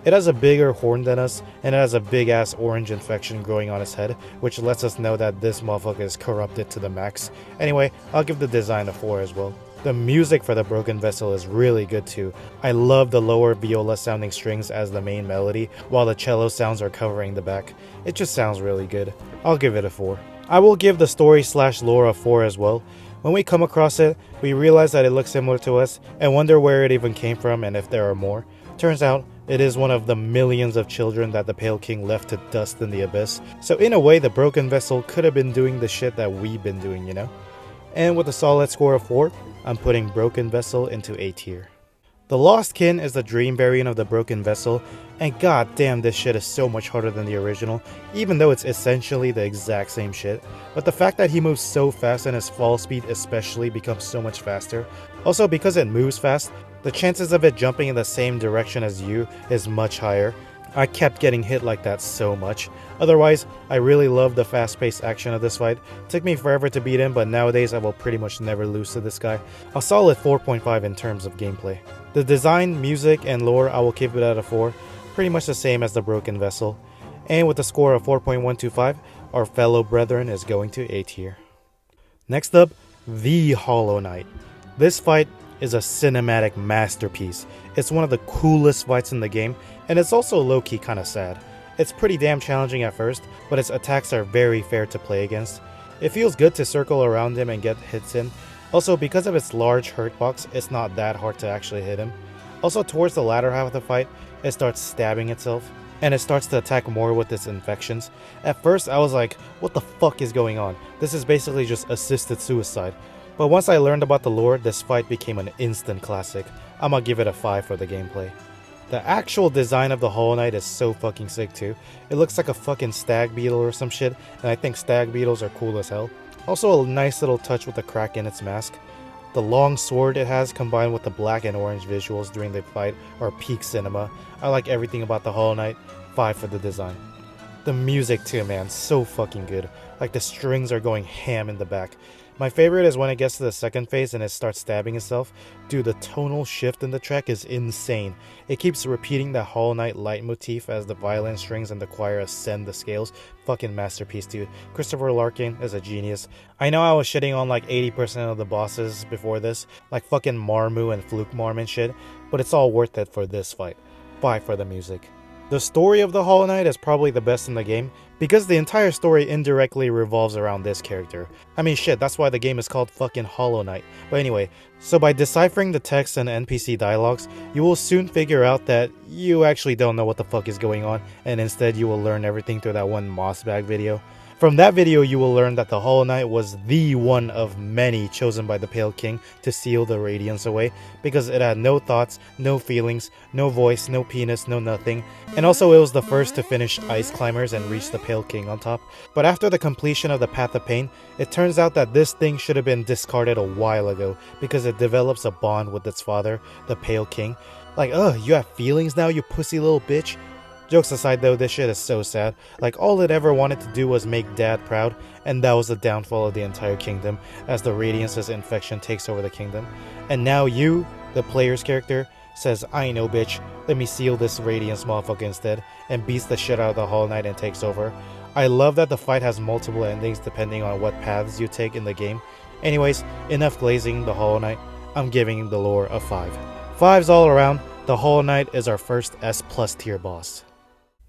It has a bigger horn than us, and it has a big ass orange infection growing on its head, which lets us know that this motherfucker is corrupted to the max. Anyway, I'll give the design a 4 as well. The music for the Broken Vessel is really good too. I love the lower viola sounding strings as the main melody, while the cello sounds are covering the back. It just sounds really good. I'll give it a 4. I will give the story/lore a 4 as well. When we come across it, we realize that it looks similar to us, and wonder where it even came from and if there are more. Turns out, it is one of the millions of children that the Pale King left to dust in the abyss. So in a way, the Broken Vessel could have been doing the shit that we've been doing, you know? And with a solid score of 4, I'm putting Broken Vessel into A tier. The Lost Kin is the dream variant of the Broken Vessel, and god damn this shit is so much harder than the original, even though it's essentially the exact same shit. But the fact that he moves so fast and his fall speed especially becomes so much faster. Also because it moves fast, the chances of it jumping in the same direction as you is much higher. I kept getting hit like that so much. Otherwise, I really love the fast-paced action of this fight. Took me forever to beat him, but nowadays I will pretty much never lose to this guy. A solid 4.5 in terms of gameplay. The design, music, and lore I will keep it at a 4, pretty much the same as the Broken Vessel. And with a score of 4.125, our fellow brethren is going to A tier. Next up, the Hollow Knight. This fight is a cinematic masterpiece. It's one of the coolest fights in the game, and it's also low-key kinda sad. It's pretty damn challenging at first, but its attacks are very fair to play against. It feels good to circle around him and get hits in. Also, because of its large hurt box, it's not that hard to actually hit him. Also, towards the latter half of the fight, it starts stabbing itself. and it starts to attack more with its infections. At first I was like, what the fuck is going on? This is basically just assisted suicide. But once I learned about the lore, this fight became an instant classic. I'ma give it a 5 for the gameplay. The actual design of the Hollow Knight is so fucking sick too. It looks like a fucking stag beetle or some shit, and I think stag beetles are cool as hell. Also a nice little touch with the crack in its mask. The long sword it has combined with the black and orange visuals during the fight are peak cinema. I like everything about the Hollow Knight. 5 for the design. The music too, man, so fucking good. Like the strings are going ham in the back. My favorite is when it gets to the second phase and it starts stabbing itself. Dude, the tonal shift in the track is insane. It keeps repeating the Hollow Knight leitmotif as the violin strings and the choir ascend the scales. Fucking masterpiece, dude. Christopher Larkin is a genius. I know I was shitting on like 80% of the bosses before this, like fucking Marmu and Flukemarm and shit, but it's all worth it for this fight. 5 for the music. The story of the Hollow Knight is probably the best in the game, because the entire story indirectly revolves around this character. I mean shit, that's why the game is called fucking Hollow Knight. But anyway, so by deciphering the text and NPC dialogues, you will soon figure out that you actually don't know what the fuck is going on, and instead you will learn everything through that one Mossbag video. From that video you will learn that the Hollow Knight was the one of many chosen by the Pale King to seal the Radiance away, because it had no thoughts, no feelings, no voice, no penis, no nothing, and also it was the first to finish Ice Climbers and reach the Pale King on top. But after the completion of the Path of Pain, it turns out that this thing should have been discarded a while ago, because it develops a bond with its father, the Pale King. Like, ugh, you have feelings now, you pussy little bitch? Jokes aside though, this shit is so sad. Like, all it ever wanted to do was make dad proud, and that was the downfall of the entire kingdom, as the Radiance's infection takes over the kingdom. And now you, the player's character, says, I know bitch, let me seal this Radiance motherfucker instead, and beats the shit out of the Hollow Knight and takes over. I love that the fight has multiple endings depending on what paths you take in the game. Anyways, enough glazing the Hollow Knight. I'm giving the lore a 5. 5s all around. The Hollow Knight is our first S+ tier boss.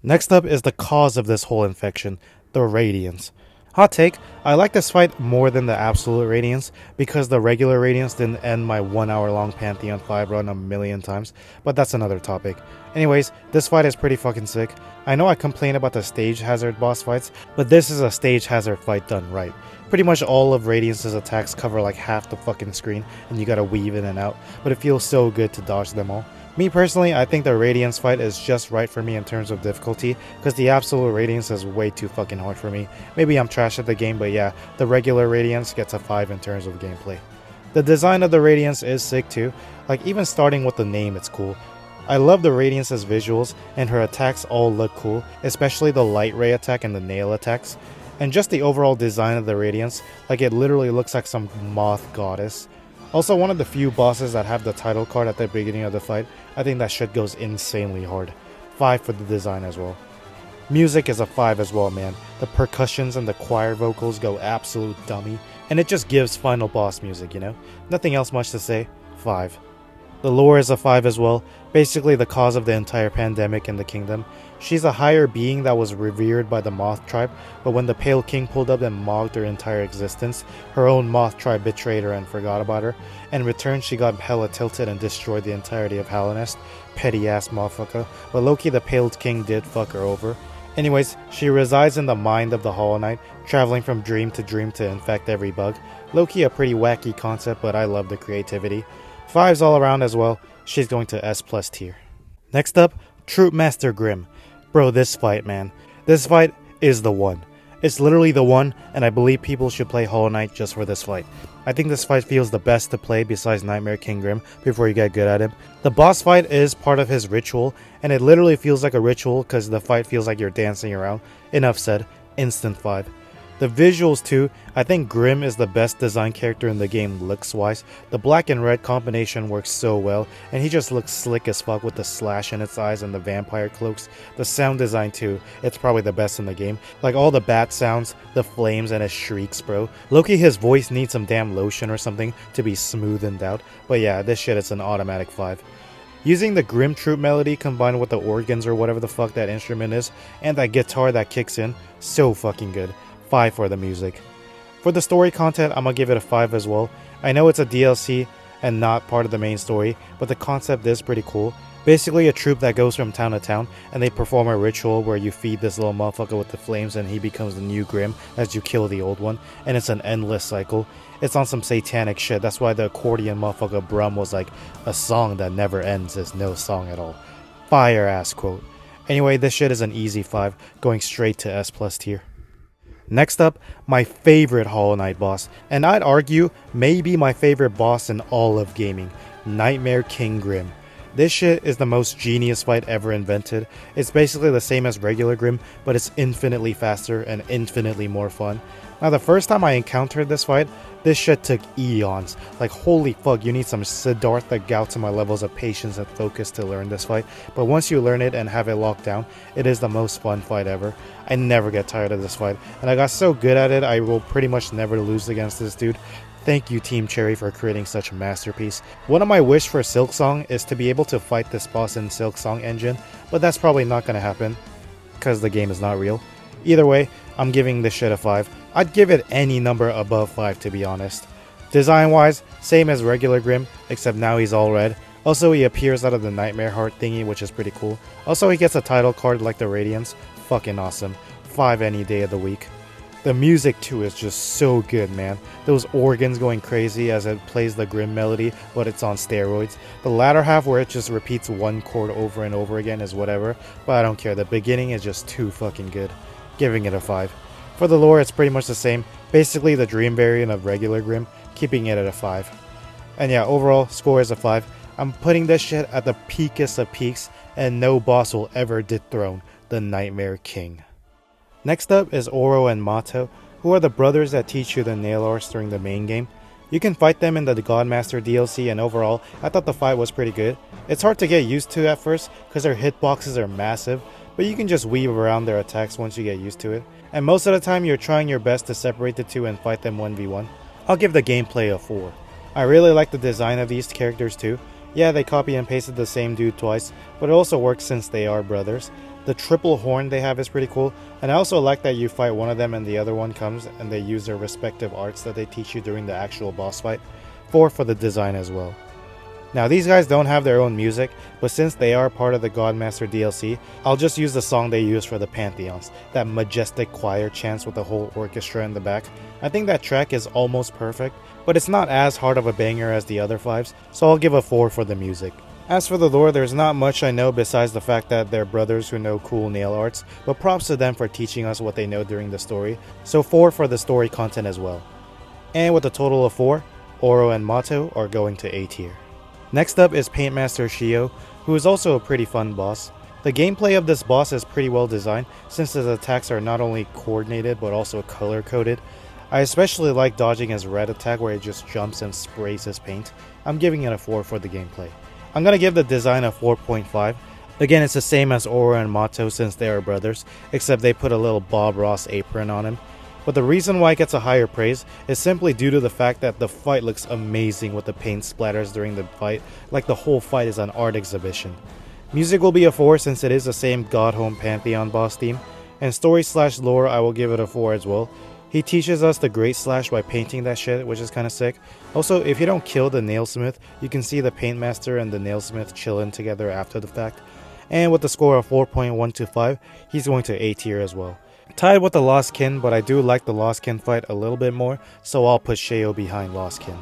Next up is the cause of this whole infection, the Radiance. Hot take, I like this fight more than the absolute Radiance, because the regular Radiance didn't end my 1 hour long Pantheon 5 run a million times, but that's another topic. Anyways, this fight is pretty fucking sick. I know I complain about the stage hazard boss fights, but this is a stage hazard fight done right. Pretty much all of Radiance's attacks cover like half the fucking screen, and you gotta weave in and out, but it feels so good to dodge them all. Me personally, I think the Radiance fight is just right for me in terms of difficulty, because the absolute Radiance is way too fucking hard for me. Maybe I'm trash at the game, but yeah, the regular Radiance gets a 5 in terms of gameplay. The design of the Radiance is sick too, like even starting with the name, it's cool. I love the Radiance's visuals, and her attacks all look cool, especially the light ray attack and the nail attacks. And just the overall design of the Radiance, like it literally looks like some moth goddess. Also, one of the few bosses that have the title card at the beginning of the fight. I think that shit goes insanely hard. 5 for the design as well. Music is a 5 as well, man. The percussions and the choir vocals go absolute dummy, and it just gives final boss music, you know? Nothing else much to say. 5. The lore is a 5 as well, basically the cause of the entire pandemic in the kingdom. She's a higher being that was revered by the Moth tribe, but when the Pale King pulled up and mocked her entire existence, her own Moth tribe betrayed her and forgot about her. In return, she got hella tilted and destroyed the entirety of Hallownest. Petty ass motherfucker, but low-key the Pale King did fuck her over. Anyways, she resides in the mind of the Hollow Knight, traveling from dream to infect every bug. Low-key a pretty wacky concept, but I love the creativity. 5s all around as well. She's going to S+ tier. Next up, Troupe Master Grimm. Bro, this fight, man. This fight is the one. It's literally the one, and I believe people should play Hollow Knight just for this fight. I think this fight feels the best to play besides Nightmare King Grimm before you get good at him. The boss fight is part of his ritual, and it literally feels like a ritual because the fight feels like you're dancing around. Enough said. Instant 5. The visuals too, I think Grimm is the best designed character in the game looks wise. The black and red combination works so well, and he just looks slick as fuck with the slash in its eyes and the vampire cloaks. The sound design too, it's probably the best in the game. Like all the bat sounds, the flames, and his shrieks, bro. Loki, his voice needs some damn lotion or something to be smoothened out, but yeah, this shit is an automatic 5. Using the Grimm Troupe melody combined with the organs or whatever the fuck that instrument is, and that guitar that kicks in, so fucking good. 5 for the music. For the story content, I'm gonna give it a 5 as well. I know it's a DLC, and not part of the main story, but the concept is pretty cool. Basically a troupe that goes from town to town, and they perform a ritual where you feed this little motherfucker with the flames and he becomes the new Grimm as you kill the old one, and it's an endless cycle. It's on some satanic shit. That's why the accordion motherfucker Brum was like, a song that never ends is no song at all. Fire ass quote. Anyway, this shit is an easy 5, going straight to S+ tier. Next up, my favorite Hollow Knight boss, and I'd argue maybe my favorite boss in all of gaming, Nightmare King Grimm. This shit is the most genius fight ever invented. It's basically the same as regular Grimm, but it's infinitely faster and infinitely more fun. Now the first time I encountered this fight, this shit took eons. Like holy fuck, you need some Siddhartha Gautama levels of patience and focus to learn this fight. But once you learn it and have it locked down, it is the most fun fight ever. I never get tired of this fight, and I got so good at it I will pretty much never lose against this dude. Thank you Team Cherry for creating such a masterpiece. One of my wish for Silksong is to be able to fight this boss in Silksong engine, but that's probably not gonna happen, because the game is not real. Either way, I'm giving this shit a 5. I'd give it any number above 5 to be honest. Design wise, same as regular Grimm, except now he's all red. Also he appears out of the Nightmare Heart thingy, which is pretty cool. Also he gets a title card like the Radiance. Fucking awesome. 5 any day of the week. The music too is just so good, man. Those organs going crazy as it plays the Grimm melody, but it's on steroids. The latter half where it just repeats one chord over and over again is whatever, but I don't care. The beginning is just too fucking good. Giving it a 5. For the lore, it's pretty much the same. Basically the dream variant of regular Grimm, keeping it at a 5. And yeah, overall, score is a 5. I'm putting this shit at the peakest of peaks, and no boss will ever dethrone the Nightmare King. Next up is Oro and Mato, who are the brothers that teach you the nail arts during the main game. You can fight them in the Godmaster DLC, and overall, I thought the fight was pretty good. It's hard to get used to at first, because their hitboxes are massive, but you can just weave around their attacks once you get used to it. And most of the time you're trying your best to separate the two and fight them 1v1. I'll give the gameplay a 4. I really like the design of these characters too. Yeah, they copy and pasted the same dude twice, but it also works since they are brothers. The triple horn they have is pretty cool, and I also like that you fight one of them and the other one comes and they use their respective arts that they teach you during the actual boss fight. 4 for the design as well. Now these guys don't have their own music, but since they are part of the Godmaster DLC, I'll just use the song they use for the Pantheons, that majestic choir chants with the whole orchestra in the back. I think that track is almost perfect, but it's not as hard of a banger as the other 5s, so I'll give a 4 for the music. As for the lore, there's not much I know besides the fact that they're brothers who know cool nail arts, but props to them for teaching us what they know during the story, so 4 for the story content as well. And with a total of 4, Oro and Mato are going to A tier. Next up is Paintmaster Sheo, who is also a pretty fun boss. The gameplay of this boss is pretty well designed, since his attacks are not only coordinated but also color coded. I especially like dodging his red attack where he just jumps and sprays his paint. I'm giving it a 4 for the gameplay. I'm gonna give the design a 4.5. Again, it's the same as Oro and Mato since they are brothers, except they put a little Bob Ross apron on him. But the reason why it gets a higher praise is simply due to the fact that the fight looks amazing with the paint splatters during the fight, like the whole fight is an art exhibition. Music will be a 4 since it is the same Godhome Pantheon boss theme, and story/lore I will give it a 4 as well. He teaches us the Great Slash by painting that shit, which is kinda sick. Also, if you don't kill the Nailsmith, you can see the Paintmaster and the Nailsmith chilling together after the fact. And with the score of 4.125, he's going to A tier as well. Tied with the Lost Kin, but I do like the Lost Kin fight a little bit more, so I'll put Sheo behind Lost Kin.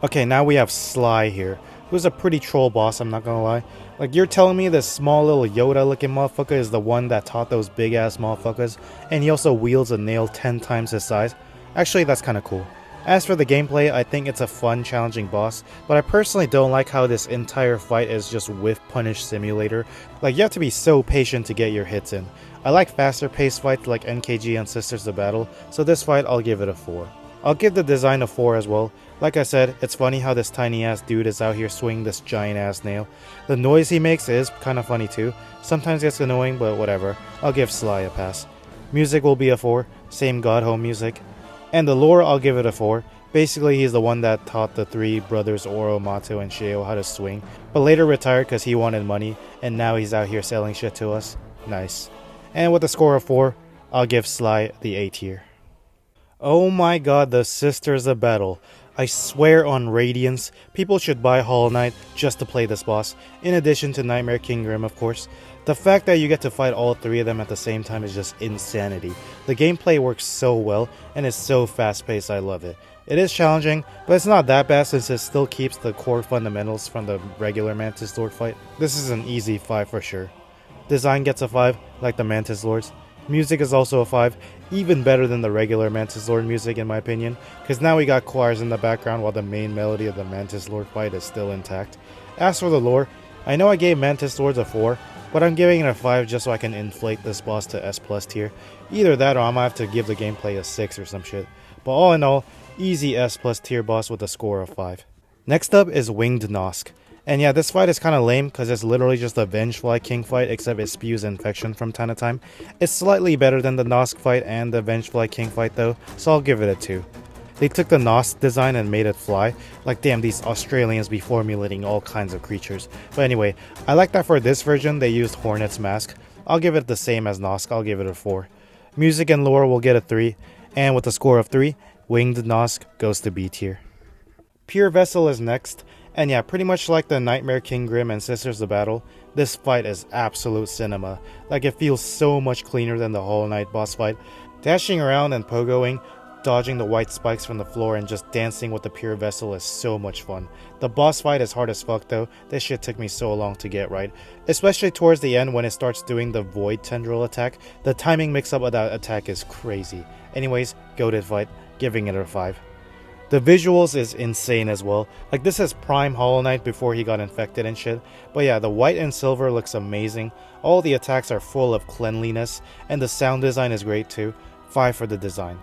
Okay, now we have Sly here, who's a pretty troll boss, I'm not gonna lie. Like, you're telling me this small little Yoda looking motherfucker is the one that taught those big ass motherfuckers, and he also wields a nail 10 times his size? Actually, that's kinda cool. As for the gameplay, I think it's a fun, challenging boss, but I personally don't like how this entire fight is just whiff punish simulator. Like, you have to be so patient to get your hits in. I like faster paced fights like NKG and Sisters of Battle, so this fight I'll give it a 4. I'll give the design a 4 as well. Like I said, it's funny how this tiny ass dude is out here swinging this giant ass nail. The noise he makes is kinda funny too. Sometimes gets annoying, but whatever. I'll give Sly a pass. Music will be a 4, same Godhome music. And the lore, I'll give it a 4. Basically, he's the one that taught the 3 brothers Oro, Mato, and Sheo how to swing, but later retired because he wanted money, and now he's out here selling shit to us. Nice. And with a score of 4, I'll give Sly the A tier. Oh my god, the Sisters of Battle. I swear on Radiance, people should buy Hollow Knight just to play this boss, in addition to Nightmare King Grimm of course. The fact that you get to fight all three of them at the same time is just insanity. The gameplay works so well, and is so fast paced, I love it. It is challenging, but it's not that bad since it still keeps the core fundamentals from the regular Mantis Lord fight. This is an easy 5 for sure. Design gets a 5, like the Mantis Lords. Music is also a 5, even better than the regular Mantis Lord music in my opinion, because now we got choirs in the background while the main melody of the Mantis Lord fight is still intact. As for the lore, I know I gave Mantis Lords a 4, but I'm giving it a 5 just so I can inflate this boss to S+ tier. Either that or I'm gonna have to give the gameplay a 6 or some shit. But all in all, easy S+ tier boss with a score of 5. Next up is Winged Nosk. And yeah, this fight is kinda lame because it's literally just a Vengefly King fight except it spews infection from time to time. It's slightly better than the Nosk fight and the Vengefly King fight though, so I'll give it a 2. They took the Nosk design and made it fly. Like damn, these Australians be formulating all kinds of creatures. But anyway, I like that for this version they used Hornet's mask. I'll give it the same as Nosk, I'll give it a 4. Music and lore will get a 3, and with a score of 3, Winged Nosk goes to B tier. Pure Vessel is next. And yeah, pretty much like the Nightmare King Grimm and Sisters of Battle, this fight is absolute cinema. Like it feels so much cleaner than the Hollow Knight boss fight. Dashing around and pogoing, dodging the white spikes from the floor and just dancing with the Pure Vessel is so much fun. The boss fight is hard as fuck though, this shit took me so long to get right. Especially towards the end when it starts doing the Void Tendril attack, the timing mix up of that attack is crazy. Anyways, goated fight, giving it a 5. The visuals is insane as well. Like this is prime Hollow Knight before he got infected and shit. But yeah, the white and silver looks amazing. All the attacks are full of cleanliness. And the sound design is great too. 5 for the design.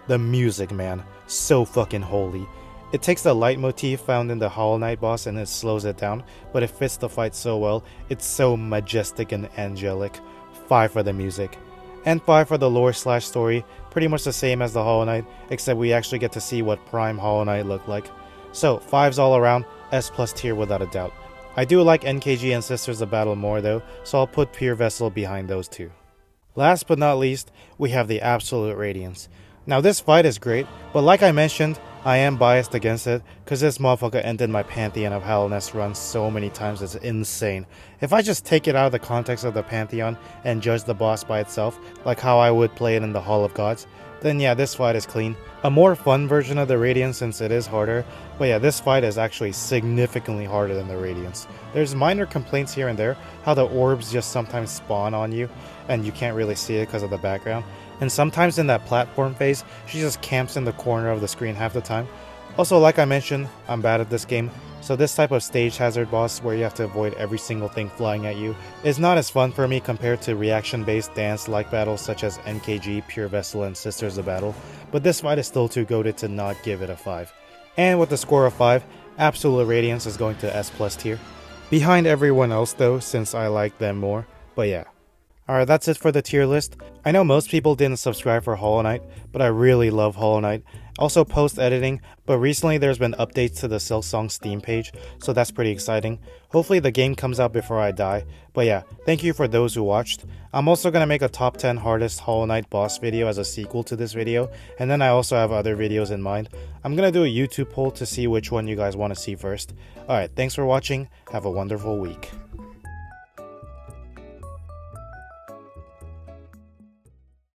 The music, man. So fucking holy. It takes the leitmotif found in the Hollow Knight boss and it slows it down. But it fits the fight so well. It's so majestic and angelic. 5 for the music. And 5 for the lore/story, pretty much the same as the Hollow Knight, except we actually get to see what prime Hollow Knight looked like. So 5s all around, S+ tier without a doubt. I do like NKG and Sisters of Battle more though, so I'll put Pure Vessel behind those two. Last but not least, we have the Absolute Radiance. Now this fight is great, but like I mentioned, I am biased against it, cause this motherfucker ended my Pantheon of Hallownest runs so many times it's insane. If I just take it out of the context of the Pantheon and judge the boss by itself, like how I would play it in the Hall of Gods, then yeah, this fight is clean. A more fun version of the Radiance since it is harder, but yeah, this fight is actually significantly harder than the Radiance. There's minor complaints here and there, how the orbs just sometimes spawn on you, and you can't really see it because of the background. And sometimes in that platform phase, she just camps in the corner of the screen half the time. Also, like I mentioned, I'm bad at this game, so this type of stage hazard boss where you have to avoid every single thing flying at you is not as fun for me compared to reaction-based dance-like battles such as NKG, Pure Vessel, and Sisters of Battle, but this fight is still too goated to not give it a 5. And with a score of 5, Absolute Radiance is going to S+ tier. Behind everyone else though, since I like them more, but yeah. Alright, that's it for the tier list. I know most people didn't subscribe for Hollow Knight, but I really love Hollow Knight. Also post-editing, but recently there's been updates to the Silksong Steam page, so that's pretty exciting. Hopefully the game comes out before I die. But yeah, thank you for those who watched. I'm also gonna make a top 10 hardest Hollow Knight boss video as a sequel to this video, and then I also have other videos in mind. I'm gonna do a YouTube poll to see which one you guys want to see first. Alright, thanks for watching, have a wonderful week.